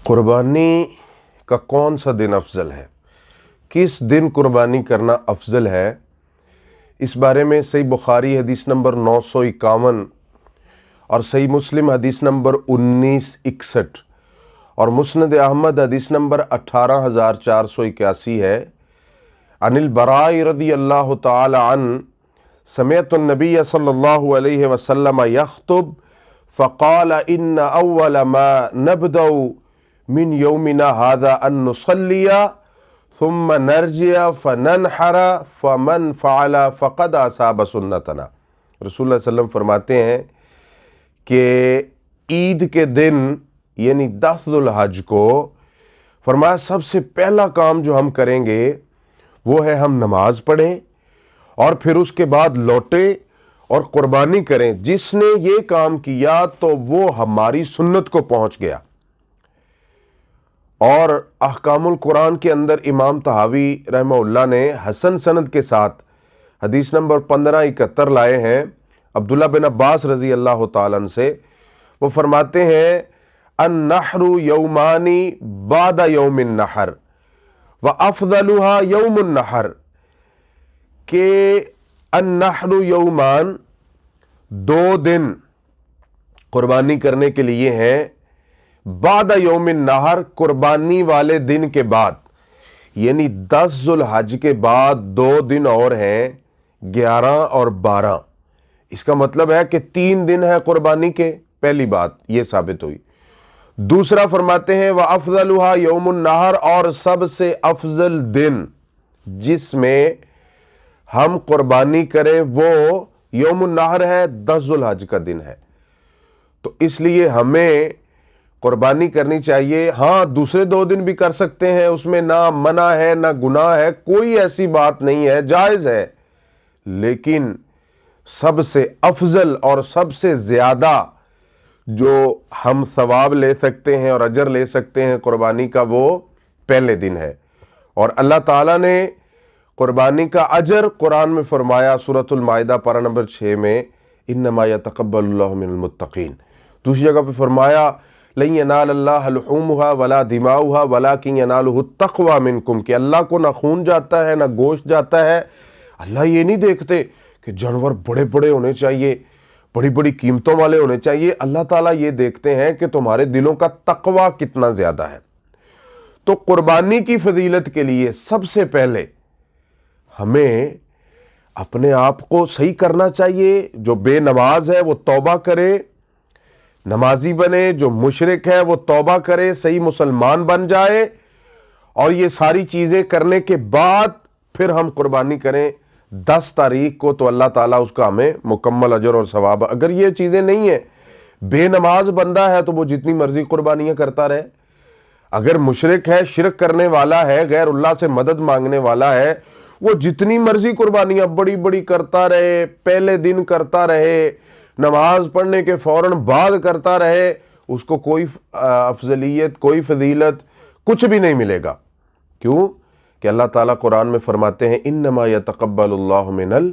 कुर्बानी का कौन सा दिन अफजल है, किस दिन कुर्बानी करना अफजल है, इस बारे में सही बुखारी हदीस नंबर 951 और सही मुस्लिम हदीस नंबर 1961 और मुस्नद अहमद हदीस नंबर 18481 है। अनिल बराई रदी अल्लाह ताला अन समिअतु नबी सल्लल्लाहु अलैहि वसल्लम यख्तुब फ़क़ाल इन्न अव्वल मा नबदउ मिन यौमिना हाज़ा अन नुसल्लिया थुम्म नरजिया फ़ननहरा फ़मन फ़अल फ़क़द असाब सुन्नतना। रसूलुल्लाह सल्लल्लाहु अलैहि वसल्लम फरमाते हैं कि ईद के दिन यानी 10 ज़ुल्हज को फरमाया सबसे पहला काम जो हम करेंगे वो है हम नमाज पढ़ें और फिर उसके बाद लौटे और कुर्बानी करें। जिसने ये काम किया तो वो हमारी सुन्नत को पहुंच गया। और अहकामुल कुरान के अंदर इमाम तहावी रहमहुल्लाह ने हसन सनद के साथ हदीस नंबर 1571 लाए हैं अब्दुल्ला बिन अब्बास रजी अल्लाह ताला अन्हु से। वो फरमाते हैं अन्नहरु यौमानी बादा यौमिन नहर व अफजलुहा यौमुन नहर, के अन्नहरु यौमान 2 दिन कुर्बानी करने के लिए हैं, बादा यौमिन नहर कुर्बानी वाले दिन के बाद, यानी 10 ज़ुल्हज के बाद 2 दिन और हैं 11 और 12। इसका मतलब है कि 3 दिन है कुर्बानी के। पहली बात यह साबित हुई। दूसरा फरमाते हैं वह अफजलुहा यौमुन नहर, और सबसे अफजल दिन जिसमें हम कुर्बानी करें वो यौमुन नहर है, 10 ज़ुल्हज का दिन है। तो इसलिए हमें कुर्बानी करनी चाहिए। हाँ, दूसरे 2 दिन भी कर सकते हैं, उसमें ना मना है ना गुनाह है, कोई ऐसी बात नहीं है, जायज़ है। लेकिन सबसे अफजल और सबसे ज़्यादा जो हम सवाब ले सकते हैं और अजर ले सकते हैं कुर्बानी का, वो पहले दिन है। और अल्लाह ताला ने कुर्बानी का अजर कुरान में फरमाया सूरतुल माइदा पारा नंबर 6 में, इन्नमा यतक़ब्बलुल्लाहु मिनल मुत्तक़ीन। दूसरी जगह पे फरमाया लन यनालल्लाह लुहूमुहा वला दिमाउहा वलाकिन यनालुहु तक़वा मिनकुम, कि अल्लाह को ना खून जाता है ना गोश्त जाता है। अल्लाह ये नहीं देखते कि जानवर बड़े बड़े होने चाहिए, बड़ी बड़ी कीमतों वाले होने चाहिए। अल्लाह ताला ये देखते हैं कि तुम्हारे दिलों का तक़वा कितना ज़्यादा है। तो कुर्बानी की फजीलत के लिए सबसे पहले हमें अपने आप को सही करना चाहिए। जो बेनमाज है वो तौबा करे, नमाजी बने, जो मुशरिक है वो तौबा करे, सही मुसलमान बन जाए, और ये सारी चीज़ें करने के बाद फिर हम कुर्बानी करें 10 तारीख को, तो अल्लाह ताला उसका हमें मुकम्मल अजर और सवाब। अगर ये चीज़ें नहीं है, बेनमाज बंदा है तो वो जितनी मर्जी कुर्बानियाँ करता रहे। अगर मुशरिक है, शिरक करने वाला है, गैर अल्लाह से मदद मांगने वाला है, वो जितनी मर्जी कुर्बानियाँ बड़ी बड़ी करता रहे, पहले दिन करता रहे, नमाज पढ़ने के फौरन बाद करता रहे, उसको कोई अफजलियत, कोई फजीलत कुछ भी नहीं मिलेगा। क्यों कि अल्लाह ताला कुरान में फरमाते हैं इन्नमा यतक़ब्बलुल्लाहु मिनल